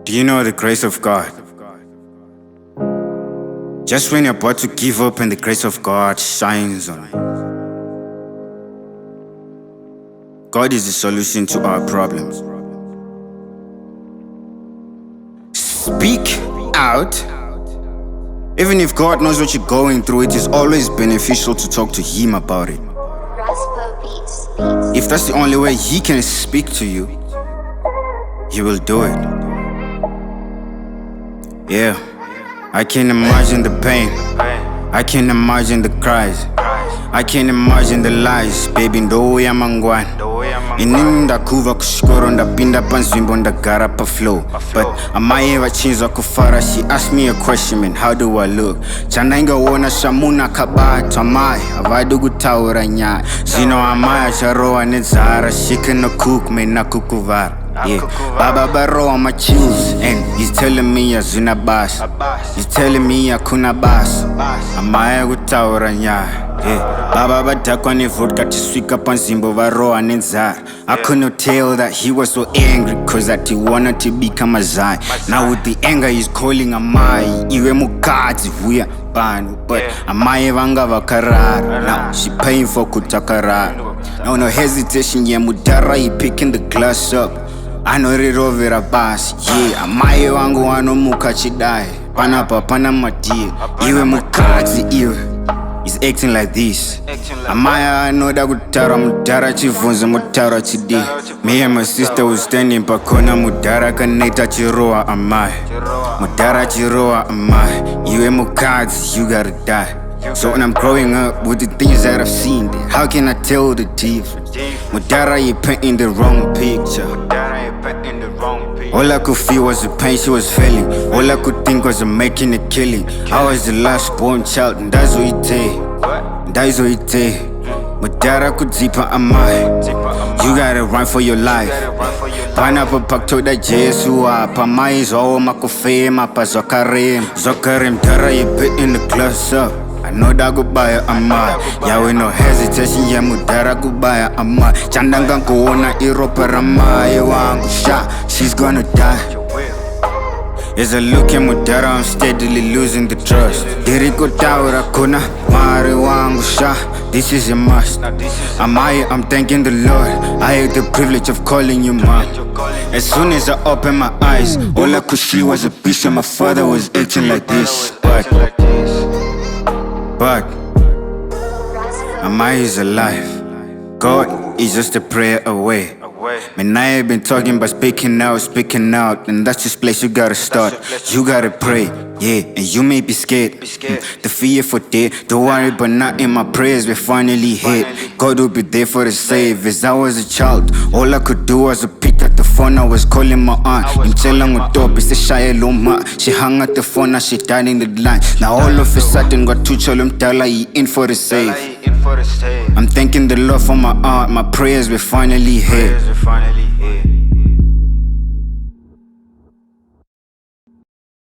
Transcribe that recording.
Do you know the grace of God? Just when you're about to give up and the grace of God shines on you. God is the solution to our problems. Speak out. Even if God knows what you're going through, it is always beneficial to talk to Him about it. Raspo Beats. If that's the only way He can speak to you, He will do it. Yeah, I can imagine the pain. I can imagine the cries. I can imagine the lies. Baby, ndo ya mangwana. Inini ndakuva kushikoro ndapinda panzvimbo ndagara pa flow. But amai vachinzwa kufara. She asked me a question, man, how do I look? Chandaingaona shamuna kabata mai avadi kutaura nyaya. Zvino amai acharowa nedzara. She cannot cook, man, nakukuvara. Yeah, Baba Baro on my shoes, and he's telling me azuna bas. He's telling me akuna bas. Amaya kutaura nyaya. Yeah, Baba badakwa ne vodka tiswika panzimbo varoa nenzara. I couldn't tell that he was so angry, cause that he wanted to become a Zai. Now with the anger he's calling Amai, iwe mukadzi vuya pano. But Amai vanga vakarara. Now she paying for kutakarara. No hesitation, yeah, mudara he picking the glass up. Anorovera basi, yeah, amai wangu wanomuka chidai. Panapa pana matia, iwe mukadzi iwe. He's acting like this. Amaya anoda kutara mudara chivunza mutara chidi. Me and my sister was standing pakona mudara kaneta chiroa amai. Mudara chiroa amai. Iwe mukadzi, you gotta die. So when I'm growing up with the things that I've seen, how can I tell the difference? Mudara, you painting the wrong picture. All I could feel was the pain she was feeling. All I could think was of making a killing. I was the last born child, and that's what it take. That's what it take. Mudara kudzipa amai. You gotta run for your life. Pineapple pack to the Jesu apa mai zo makofe mapa zokarem. Zokarem dara you put in the glass up. I know that goodbye amai. Yeah, with no hesitation, yeah, mudara goodbye amai. Chandanga kuona iropa ramai wangu sha. She's gonna die. As I look at mudara, I'm steadily losing the trust. Diriko taura kuna mari wangu sha. This is a must. I'm thanking the Lord. I had the privilege of calling you mom. As soon as I opened my eyes, all I could see was a picture. My father was acting like this, but Amai is alive. God is just a prayer away. Man, I ain't been talking but speaking out, and that's just place you gotta start. You gotta pray, yeah, and you may be scared. The fear for death, don't worry, but not in my prayers we finally hit. God will be there for the save. As I was a child, all I could do was pick up the phone. I was calling my aunt. Ngitshela ngodobi seshaya loma. She hung up the phone, now she died in the line. Now all of a sudden got two children mdala, he in for the save. I'm thanking the Lord for my aunt. My prayers were finally hit.